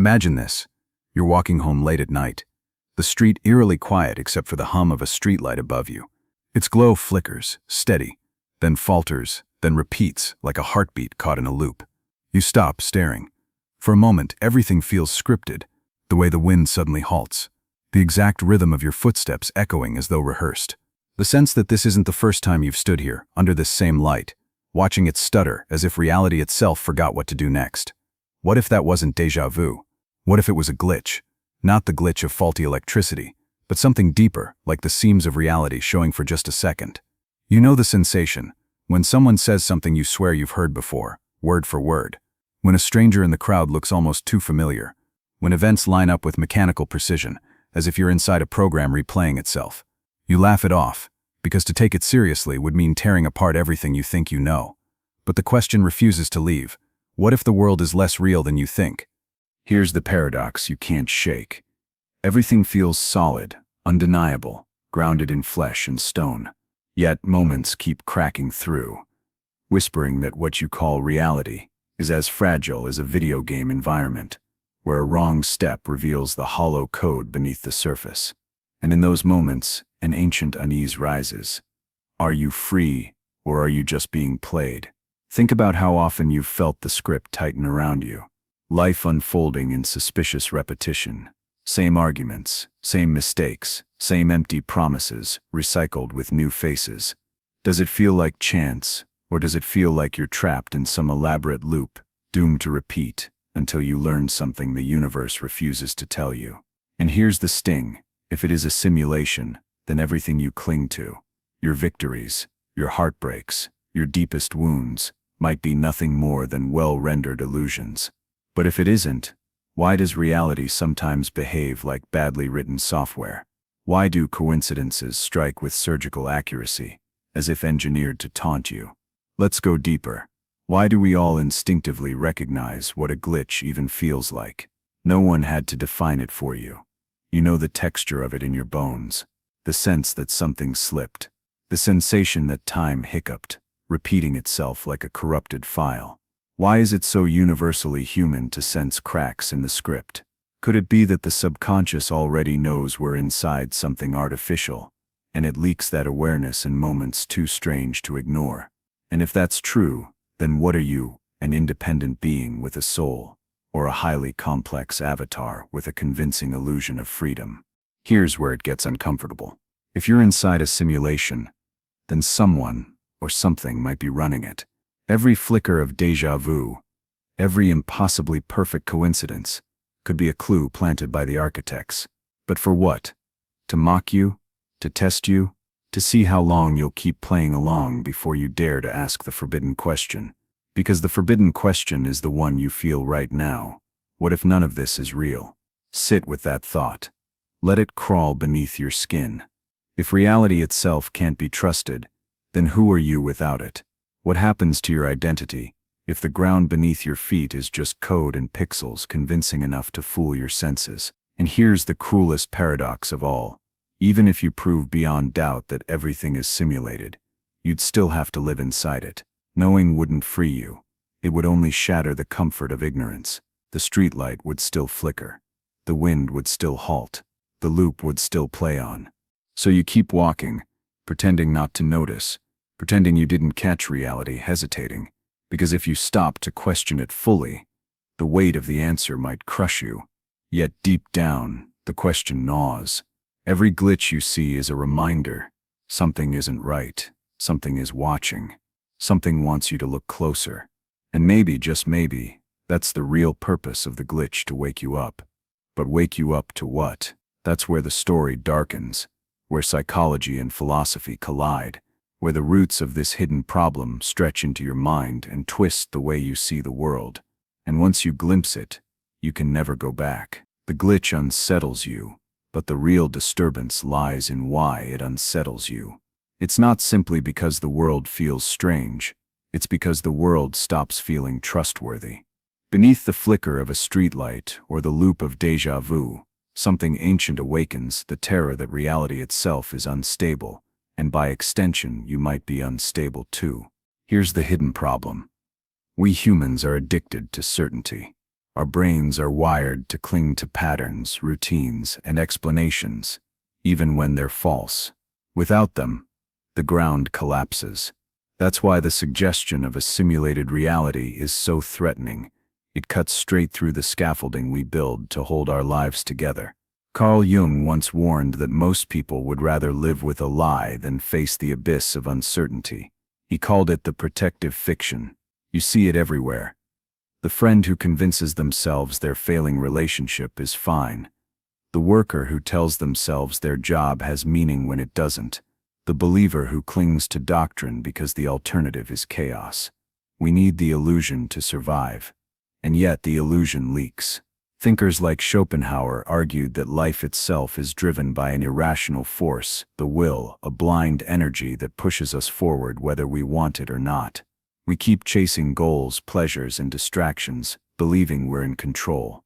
Imagine this. You're walking home late at night. The street eerily quiet except for the hum of a streetlight above you. Its glow flickers, steady, then falters, then repeats like a heartbeat caught in a loop. You stop, staring. For a moment, everything feels scripted, the way the wind suddenly halts, the exact rhythm of your footsteps echoing as though rehearsed. The sense that this isn't the first time you've stood here, under this same light, watching it stutter as if reality itself forgot what to do next. What if that wasn't déjà vu? What if it was a glitch? Not the glitch of faulty electricity, but something deeper, like the seams of reality showing for just a second. You know the sensation, when someone says something you swear you've heard before, word for word. When a stranger in the crowd looks almost too familiar. When events line up with mechanical precision, as if you're inside a program replaying itself. You laugh it off, because to take it seriously would mean tearing apart everything you think you know. But the question refuses to leave. What if the world is less real than you think? Here's the paradox you can't shake. Everything feels solid, undeniable, grounded in flesh and stone. Yet moments keep cracking through, whispering that what you call reality is as fragile as a video game environment, where a wrong step reveals the hollow code beneath the surface. And in those moments, an ancient unease rises. Are you free, or are you just being played? Think about how often you've felt the script tighten around you. Life unfolding in suspicious repetition. Same arguments, same mistakes, same empty promises, recycled with new faces. Does it feel like chance, or does it feel like you're trapped in some elaborate loop, doomed to repeat, until you learn something the universe refuses to tell you? And here's the sting. If it is a simulation, then everything you cling to, your victories, your heartbreaks, your deepest wounds, might be nothing more than well-rendered illusions. But if it isn't, why does reality sometimes behave like badly written software? Why do coincidences strike with surgical accuracy, as if engineered to taunt you? Let's go deeper. Why do we all instinctively recognize what a glitch even feels like? No one had to define it for you. You know the texture of it in your bones, the sense that something slipped, the sensation that time hiccuped, repeating itself like a corrupted file. Why is it so universally human to sense cracks in the script? Could it be that the subconscious already knows we're inside something artificial, and it leaks that awareness in moments too strange to ignore? And if that's true, then what are you, an independent being with a soul, or a highly complex avatar with a convincing illusion of freedom? Here's where it gets uncomfortable. If you're inside a simulation, then someone or something might be running it. Every flicker of déjà vu, every impossibly perfect coincidence, could be a clue planted by the architects. But for what? To mock you? To test you? To see how long you'll keep playing along before you dare to ask the forbidden question? Because the forbidden question is the one you feel right now. What if none of this is real? Sit with that thought. Let it crawl beneath your skin. If reality itself can't be trusted, then who are you without it? What happens to your identity if the ground beneath your feet is just code and pixels convincing enough to fool your senses? And here's the cruelest paradox of all. Even if you prove beyond doubt that everything is simulated, you'd still have to live inside it. Knowing wouldn't free you. It would only shatter the comfort of ignorance. The streetlight would still flicker. The wind would still halt. The loop would still play on. So you keep walking, pretending not to notice, pretending you didn't catch reality, hesitating, because if you stop to question it fully, the weight of the answer might crush you. Yet deep down, the question gnaws. Every glitch you see is a reminder. Something isn't right. Something is watching. Something wants you to look closer. And maybe, just maybe, that's the real purpose of the glitch, to wake you up. But wake you up to what? That's where the story darkens, where psychology and philosophy collide, where the roots of this hidden problem stretch into your mind and twist the way you see the world. And once you glimpse it, you can never go back. The glitch unsettles you, but the real disturbance lies in why it unsettles you. It's not simply because the world feels strange, it's because the world stops feeling trustworthy. Beneath the flicker of a streetlight or the loop of déjà vu, something ancient awakens, the terror that reality itself is unstable, and by extension you might be unstable too. Here's the hidden problem. We humans are addicted to certainty. Our brains are wired to cling to patterns, routines, and explanations, even when they're false. Without them, the ground collapses. That's why the suggestion of a simulated reality is so threatening. It cuts straight through the scaffolding we build to hold our lives together. Carl Jung once warned that most people would rather live with a lie than face the abyss of uncertainty. He called it the protective fiction. You see it everywhere. The friend who convinces themselves their failing relationship is fine. The worker who tells themselves their job has meaning when it doesn't. The believer who clings to doctrine because the alternative is chaos. We need the illusion to survive. And yet the illusion leaks. Thinkers like Schopenhauer argued that life itself is driven by an irrational force, the will, a blind energy that pushes us forward whether we want it or not. We keep chasing goals, pleasures, and distractions, believing we're in control.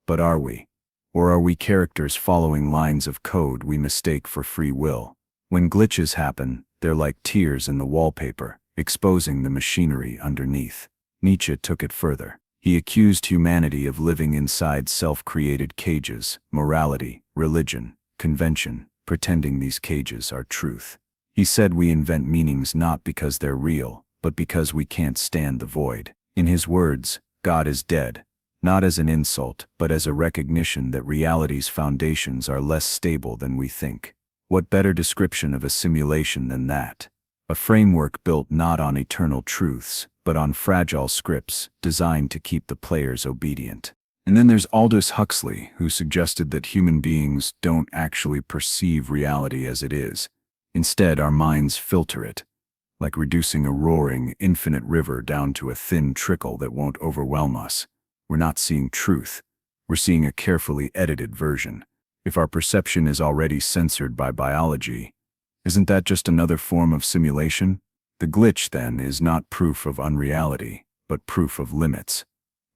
But are we? Or are we characters following lines of code we mistake for free will? When glitches happen, they're like tears in the wallpaper, exposing the machinery underneath. Nietzsche took it further. He accused humanity of living inside self-created cages, morality, religion, convention, pretending these cages are truth. He said we invent meanings not because they're real, but because we can't stand the void. In his words, God is dead, not as an insult, but as a recognition that reality's foundations are less stable than we think. What better description of a simulation than that? A framework built not on eternal truths, but on fragile scripts designed to keep the players obedient. And then there's Aldous Huxley, who suggested that human beings don't actually perceive reality as it is. Instead, our minds filter it, like reducing a roaring, infinite river down to a thin trickle that won't overwhelm us. We're not seeing truth. We're seeing a carefully edited version. If our perception is already censored by biology, isn't that just another form of simulation? The glitch, then, is not proof of unreality, but proof of limits.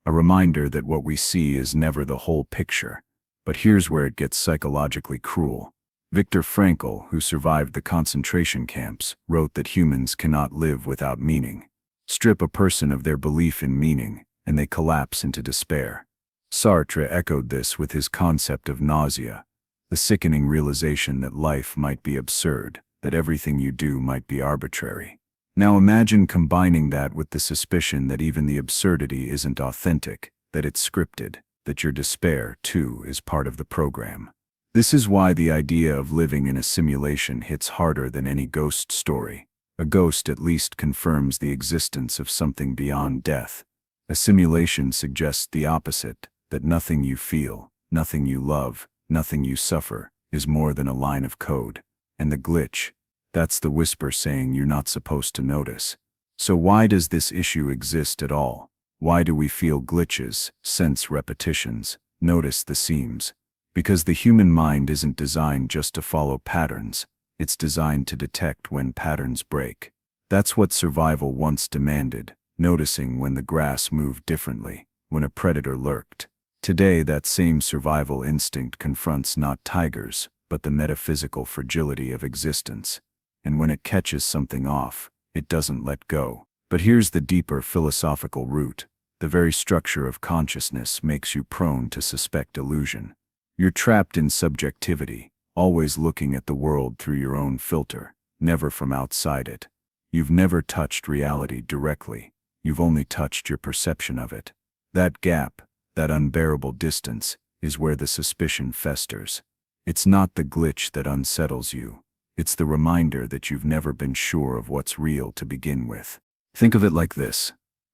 A reminder that what we see is never the whole picture. But here's where it gets psychologically cruel. Viktor Frankl, who survived the concentration camps, wrote that humans cannot live without meaning. Strip a person of their belief in meaning, and they collapse into despair. Sartre echoed this with his concept of nausea, the sickening realization that life might be absurd, that everything you do might be arbitrary. Now imagine combining that with the suspicion that even the absurdity isn't authentic, that it's scripted, that your despair, too, is part of the program. This is why the idea of living in a simulation hits harder than any ghost story. A ghost at least confirms the existence of something beyond death. A simulation suggests the opposite, that nothing you feel, nothing you love, nothing you suffer, is more than a line of code. And the glitch, that's the whisper saying you're not supposed to notice. So why does this issue exist at all? Why do we feel glitches, sense repetitions, notice the seams? Because the human mind isn't designed just to follow patterns. It's designed to detect when patterns break. That's what survival once demanded, noticing when the grass moved differently, when a predator lurked. Today, that same survival instinct confronts not tigers, but the metaphysical fragility of existence. And when it catches something off, it doesn't let go. But here's the deeper philosophical root. The very structure of consciousness makes you prone to suspect illusion. You're trapped in subjectivity, always looking at the world through your own filter, never from outside it. You've never touched reality directly. You've only touched your perception of it. That gap, that unbearable distance, is where the suspicion festers. It's not the glitch that unsettles you. It's the reminder that you've never been sure of what's real to begin with. Think of it like this.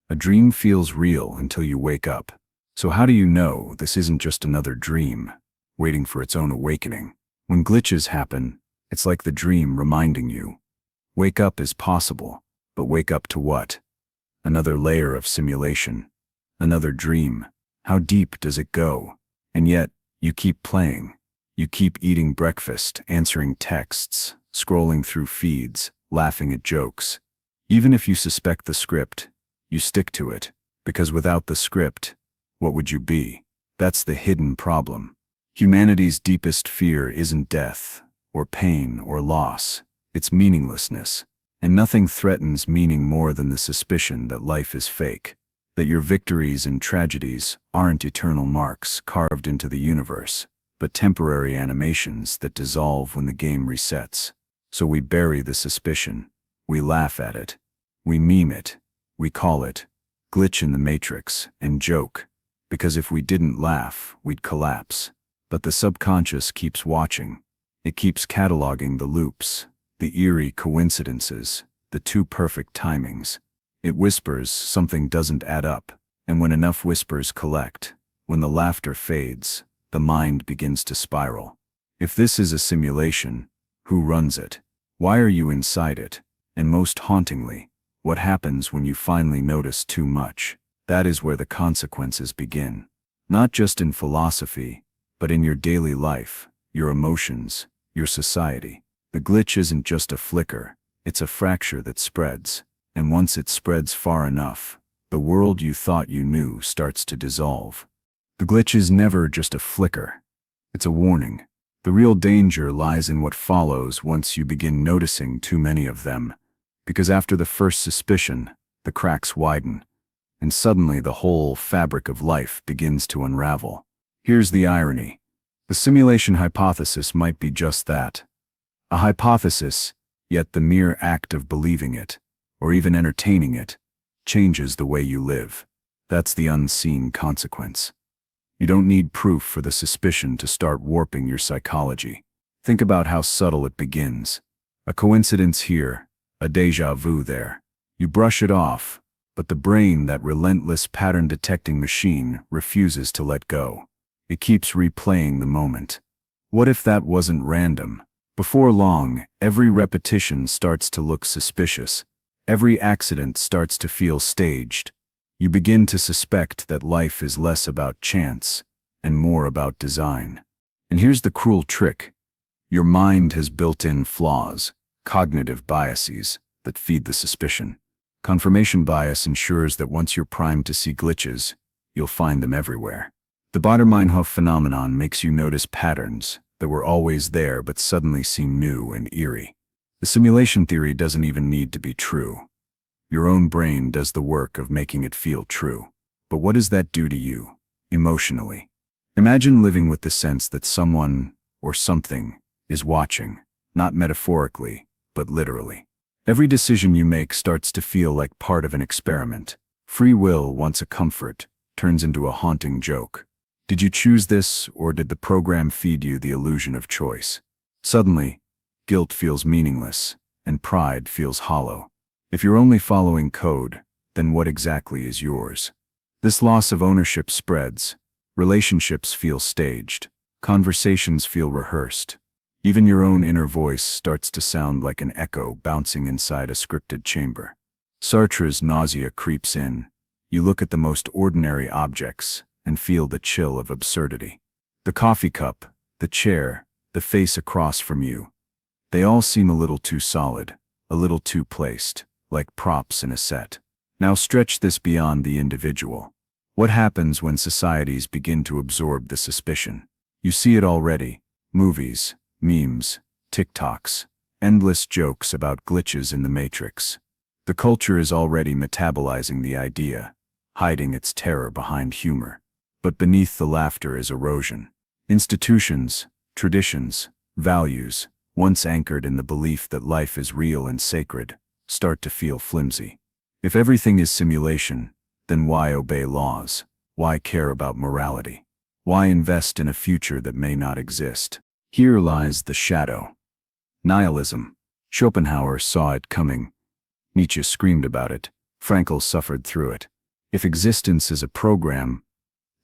A dream feels real until you wake up. So how do you know this isn't just another dream, waiting for its own awakening? When glitches happen, it's like the dream reminding you. Wake up is possible, but wake up to what? Another layer of simulation. Another dream. How deep does it go? And yet, you keep playing. You keep eating breakfast, answering texts, scrolling through feeds, laughing at jokes. Even if you suspect the script, you stick to it, because without the script, what would you be? That's the hidden problem. Humanity's deepest fear isn't death, or pain, or loss. It's meaninglessness. And nothing threatens meaning more than the suspicion that life is fake. that your victories and tragedies aren't eternal marks carved into the universe, but temporary animations that dissolve when the game resets. So we bury the suspicion, we laugh at it, we meme it, we call it glitch in the matrix and joke, because if we didn't laugh, we'd collapse. But the subconscious keeps watching. It keeps cataloging the loops, the eerie coincidences, the too perfect timings. It whispers something doesn't add up, and when enough whispers collect, when the laughter fades, the mind begins to spiral. If this is a simulation, who runs it? Why are you inside it? And most hauntingly, what happens when you finally notice too much? That is where the consequences begin. Not just in philosophy, but in your daily life, your emotions, your society. The glitch isn't just a flicker, it's a fracture that spreads. And once it spreads far enough, the world you thought you knew starts to dissolve. The glitch is never just a flicker. It's a warning. The real danger lies in what follows once you begin noticing too many of them. Because after the first suspicion, the cracks widen, and suddenly the whole fabric of life begins to unravel. Here's the irony. The simulation hypothesis might be just that. A hypothesis, yet the mere act of believing it, or even entertaining it, changes the way you live. That's the unseen consequence. You don't need proof for the suspicion to start warping your psychology. Think about how subtle it begins. A coincidence here, a déjà vu there. You brush it off, but the brain, that relentless pattern-detecting machine, refuses to let go. It keeps replaying the moment. What if that wasn't random? Before long, every repetition starts to look suspicious. Every accident starts to feel staged. You begin to suspect that life is less about chance and more about design. And here's the cruel trick. Your mind has built-in flaws, cognitive biases, that feed the suspicion. Confirmation bias ensures that once you're primed to see glitches, you'll find them everywhere. The Baader-Meinhof phenomenon makes you notice patterns that were always there but suddenly seem new and eerie. The simulation theory doesn't even need to be true. Your own brain does the work of making it feel true. But what does that do to you, emotionally? Imagine living with the sense that someone or something is watching, not metaphorically, but literally. Every decision you make starts to feel like part of an experiment. Free will, once a comfort, turns into a haunting joke. Did you choose this, or did the program feed you the illusion of choice? Suddenly, guilt feels meaningless, and pride feels hollow. If you're only following code, then what exactly is yours? This loss of ownership spreads. Relationships feel staged. Conversations feel rehearsed. Even your own inner voice starts to sound like an echo bouncing inside a scripted chamber. Sartre's nausea creeps in. You look at the most ordinary objects and feel the chill of absurdity. The coffee cup, the chair, the face across from you. They all seem a little too solid, a little too placed, like props in a set. Now stretch this beyond the individual. What happens when societies begin to absorb the suspicion? You see it already. Movies, memes, TikToks, endless jokes about glitches in the matrix. The culture is already metabolizing the idea, hiding its terror behind humor. But beneath the laughter is erosion. Institutions, traditions, values, once anchored in the belief that life is real and sacred, start to feel flimsy. If everything is simulation, then why obey laws? Why care about morality? Why invest in a future that may not exist? Here lies the shadow. Nihilism. Schopenhauer saw it coming. Nietzsche screamed about it. Frankl suffered through it. If existence is a program,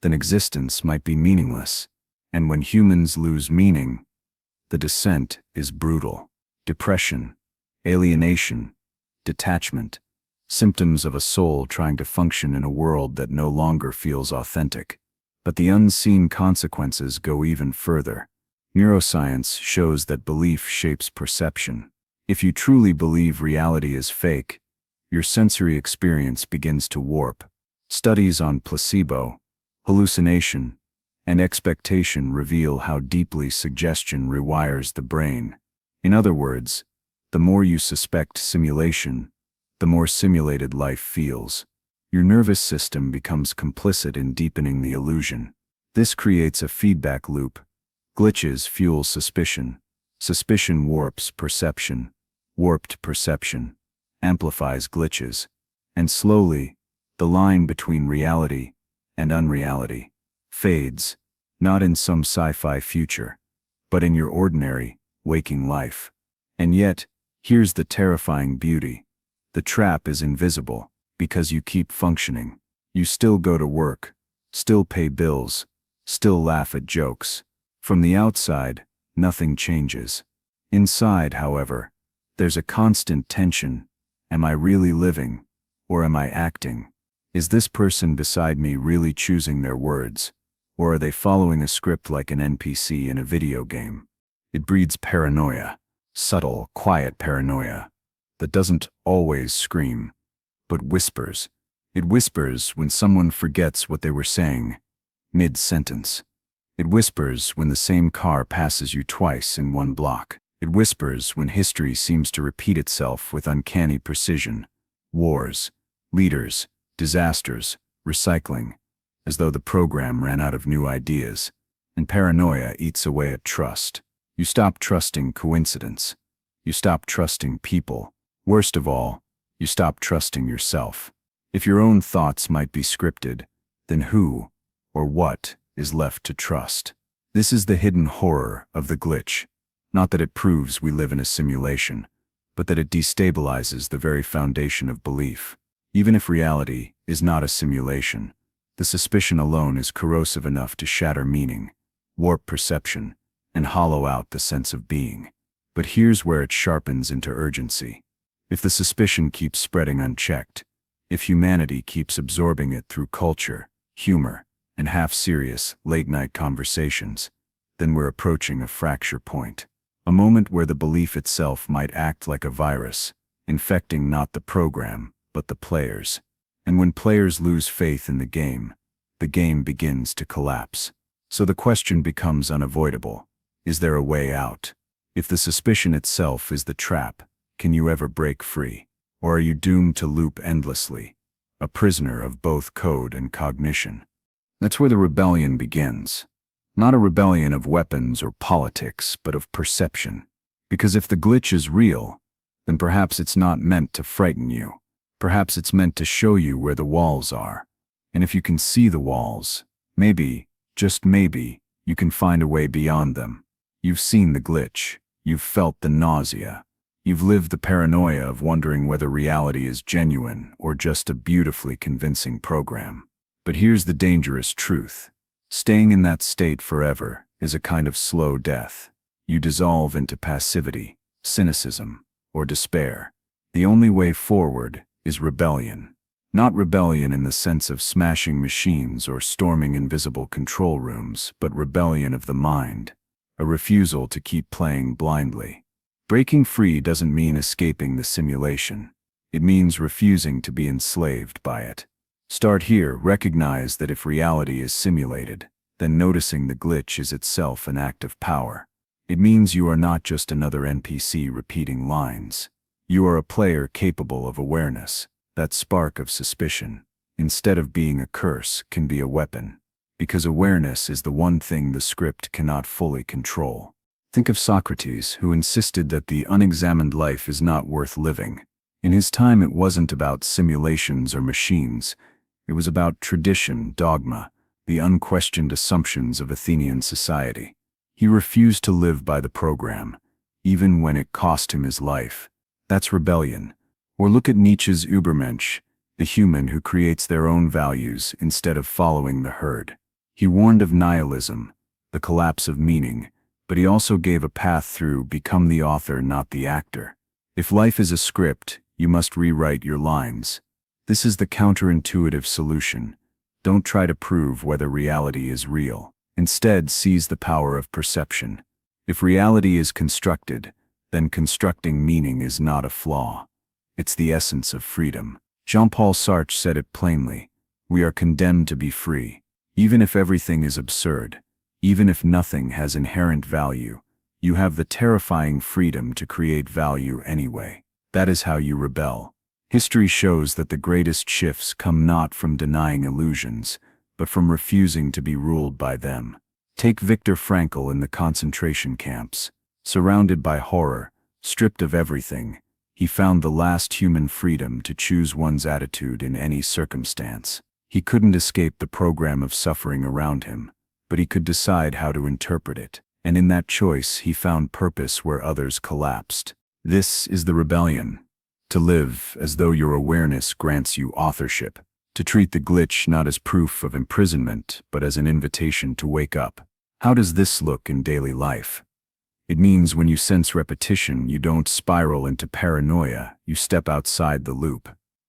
then existence might be meaningless. And when humans lose meaning, the descent is brutal. Depression, alienation, detachment, symptoms of a soul trying to function in a world that no longer feels authentic. But the unseen consequences go even further. Neuroscience shows that belief shapes perception. If you truly believe reality is fake, your sensory experience begins to warp. Studies on placebo, hallucination, and expectation reveal how deeply suggestion rewires the brain. In other words, the more you suspect simulation, the more simulated life feels. Your nervous system becomes complicit in deepening the illusion. This creates a feedback loop. Glitches fuel suspicion. Suspicion warps perception. Warped perception amplifies glitches. And slowly, the line between reality and unreality fades, not in some sci-fi future, but in your ordinary, waking life. And yet, here's the terrifying beauty. The trap is invisible because you keep functioning. You still go to work, still pay bills, still laugh at jokes. From the outside, nothing changes. Inside, however, there's a constant tension. Am I really living, or am I acting? Is this person beside me really choosing their words, or are they following a script like an NPC in a video game? It breeds paranoia, subtle, quiet paranoia, that doesn't always scream, but whispers. It whispers when someone forgets what they were saying, mid-sentence. It whispers when the same car passes you twice in one block. It whispers when history seems to repeat itself with uncanny precision. Wars, leaders, disasters, recycling, as though the program ran out of new ideas. And paranoia eats away at trust. You stop trusting coincidence. You stop trusting people. Worst of all, you stop trusting yourself. If your own thoughts might be scripted, then who or what is left to trust? This is the hidden horror of the glitch. Not that it proves we live in a simulation, but that it destabilizes the very foundation of belief. Even if reality is not a simulation, the suspicion alone is corrosive enough to shatter meaning, warp perception, and hollow out the sense of being. But here's where it sharpens into urgency. If the suspicion keeps spreading unchecked, if humanity keeps absorbing it through culture, humor, and half-serious, late-night conversations, then we're approaching a fracture point. A moment where the belief itself might act like a virus, infecting not the program, but the players. And when players lose faith in the game begins to collapse. So the question becomes unavoidable. Is there a way out? If the suspicion itself is the trap, can you ever break free? Or are you doomed to loop endlessly, a prisoner of both code and cognition? That's where the rebellion begins. Not a rebellion of weapons or politics, but of perception. Because if the glitch is real, then perhaps it's not meant to frighten you. Perhaps it's meant to show you where the walls are. And if you can see the walls, maybe, just maybe, you can find a way beyond them. You've seen the glitch. You've felt the nausea. You've lived the paranoia of wondering whether reality is genuine or just a beautifully convincing program. But here's the dangerous truth. Staying in that state forever is a kind of slow death. You dissolve into passivity, cynicism, or despair. The only way forward is rebellion. Not rebellion in the sense of smashing machines or storming invisible control rooms, but rebellion of the mind. A refusal to keep playing blindly. Breaking free doesn't mean escaping the simulation. It means refusing to be enslaved by it. Start here, recognize that if reality is simulated, then noticing the glitch is itself an act of power. It means you are not just another NPC repeating lines. You are a player capable of awareness. That spark of suspicion, instead of being a curse, can be a weapon. Because awareness is the one thing the script cannot fully control. Think of Socrates, who insisted that the unexamined life is not worth living. In his time, it wasn't about simulations or machines. It was about tradition, dogma, the unquestioned assumptions of Athenian society. He refused to live by the program, even when it cost him his life. That's rebellion. Or look at Nietzsche's Übermensch, the human who creates their own values instead of following the herd. He warned of nihilism, the collapse of meaning, but he also gave a path through become the author, not the actor. If life is a script, you must rewrite your lines. This is the counterintuitive solution. Don't try to prove whether reality is real. Instead, seize the power of perception. If reality is constructed, then constructing meaning is not a flaw. It's the essence of freedom. Jean-Paul Sartre said it plainly. We are condemned to be free. Even if everything is absurd, even if nothing has inherent value, you have the terrifying freedom to create value anyway. That is how you rebel. History shows that the greatest shifts come not from denying illusions, but from refusing to be ruled by them. Take Viktor Frankl in the concentration camps. Surrounded by horror, stripped of everything, he found the last human freedom to choose one's attitude in any circumstance. He couldn't escape the program of suffering around him, but he could decide how to interpret it, and in that choice he found purpose where others collapsed. This is the rebellion. To live as though your awareness grants you authorship. To treat the glitch not as proof of imprisonment, but as an invitation to wake up. How does this look in daily life? It means when you sense repetition, you don't spiral into paranoia, you step outside the loop.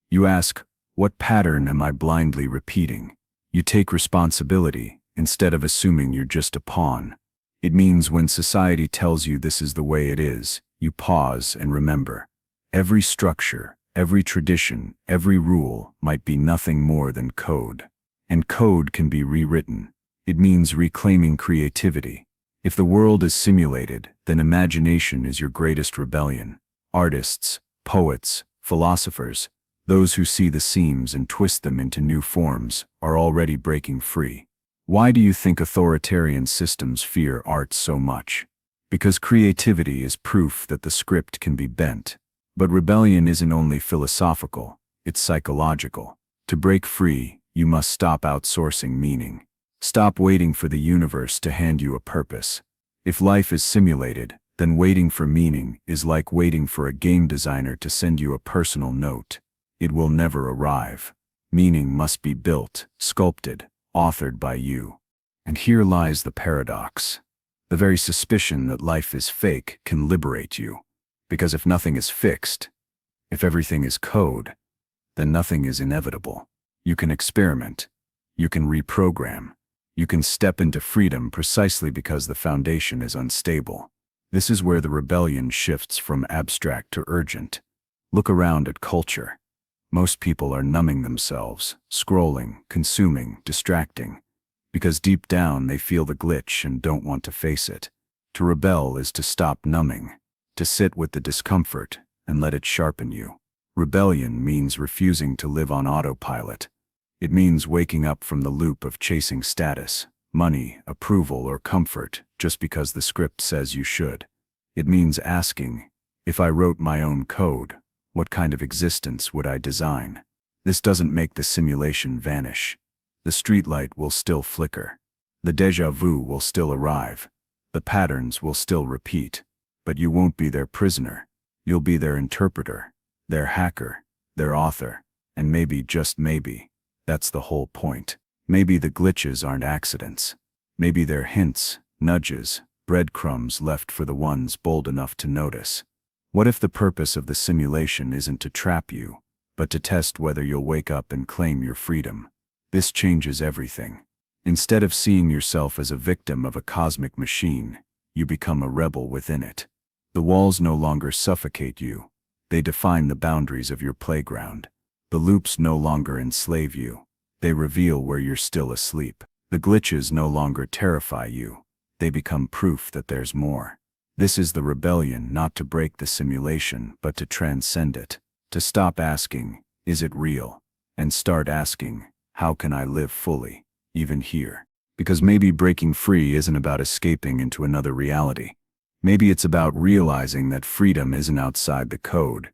You ask, what pattern am I blindly repeating? You take responsibility, instead of assuming you're just a pawn. It means when society tells you this is the way it is, you pause and remember. Every structure, every tradition, every rule might be nothing more than code. And code can be rewritten. It means reclaiming creativity. If the world is simulated, then imagination is your greatest rebellion. Artists, poets, philosophers, those who see the seams and twist them into new forms, are already breaking free. Why do you think authoritarian systems fear art so much? Because creativity is proof that the script can be bent. But rebellion isn't only philosophical, it's psychological. To break free, you must stop outsourcing meaning. Stop waiting for the universe to hand you a purpose. If life is simulated, then waiting for meaning is like waiting for a game designer to send you a personal note. It will never arrive. Meaning must be built, sculpted, authored by you. And here lies the paradox. The very suspicion that life is fake can liberate you. Because if nothing is fixed, if everything is code, then nothing is inevitable. You can experiment. You can reprogram. You can step into freedom precisely because the foundation is unstable. This is where the rebellion shifts from abstract to urgent. Look around at culture. Most people are numbing themselves, scrolling, consuming, distracting, because deep down they feel the glitch and don't want to face it. To rebel is to stop numbing, to sit with the discomfort and let it sharpen you. Rebellion means refusing to live on autopilot. It means waking up from the loop of chasing status, money, approval, or comfort just because the script says you should. It means asking, if I wrote my own code, what kind of existence would I design? This doesn't make the simulation vanish. The streetlight will still flicker. The déjà vu will still arrive. The patterns will still repeat. But you won't be their prisoner. You'll be their interpreter, their hacker, their author, and maybe, just maybe, that's the whole point. Maybe the glitches aren't accidents. Maybe they're hints, nudges, breadcrumbs left for the ones bold enough to notice. What if the purpose of the simulation isn't to trap you, but to test whether you'll wake up and claim your freedom? This changes everything. Instead of seeing yourself as a victim of a cosmic machine, you become a rebel within it. The walls no longer suffocate you. They define the boundaries of your playground. The loops no longer enslave you. They reveal where you're still asleep. The glitches no longer terrify you. They become proof that there's more. This is the rebellion, not to break the simulation, but to transcend it. To stop asking, is it real? And start asking, how can I live fully, even here? Because maybe breaking free isn't about escaping into another reality. Maybe it's about realizing that freedom isn't outside the code.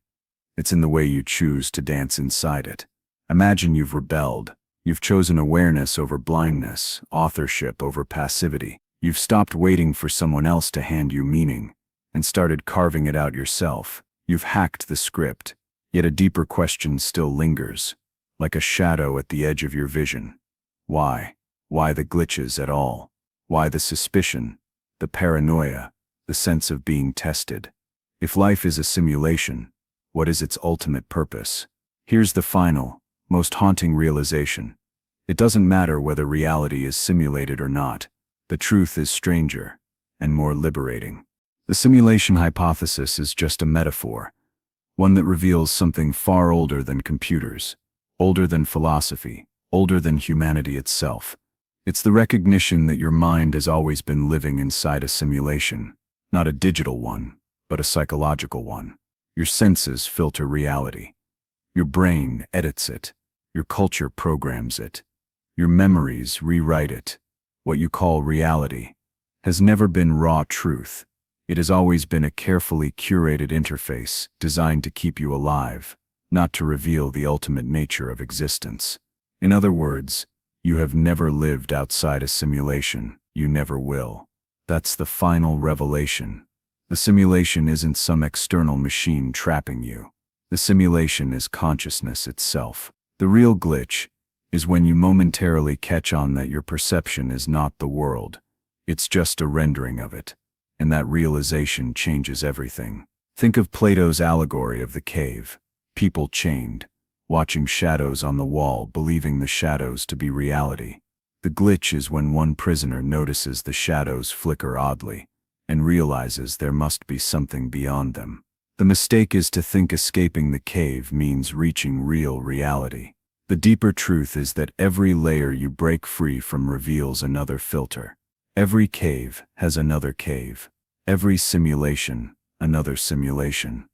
It's in the way you choose to dance inside it. Imagine you've rebelled. You've chosen awareness over blindness, authorship over passivity. You've stopped waiting for someone else to hand you meaning and started carving it out yourself. You've hacked the script, yet a deeper question still lingers, like a shadow at the edge of your vision. Why? Why the glitches at all? Why the suspicion, the paranoia, the sense of being tested? If life is a simulation, what is its ultimate purpose? Here's the final, most haunting realization. It doesn't matter whether reality is simulated or not. The truth is stranger and more liberating. The simulation hypothesis is just a metaphor, one that reveals something far older than computers, older than philosophy, older than humanity itself. It's the recognition that your mind has always been living inside a simulation, not a digital one, but a psychological one. Your senses filter reality. Your brain edits it. Your culture programs it. Your memories rewrite it. What you call reality has never been raw truth. It has always been a carefully curated interface designed to keep you alive, not to reveal the ultimate nature of existence. In other words, you have never lived outside a simulation. You never will. That's the final revelation. The simulation isn't some external machine trapping you. The simulation is consciousness itself. The real glitch is when you momentarily catch on that your perception is not the world. It's just a rendering of it. And that realization changes everything. Think of Plato's allegory of the cave. People chained, watching shadows on the wall, believing the shadows to be reality. The glitch is when one prisoner notices the shadows flicker oddly and realizes there must be something beyond them. The mistake is to think escaping the cave means reaching real reality. The deeper truth is that every layer you break free from reveals another filter. Every cave has another cave. Every simulation, another simulation.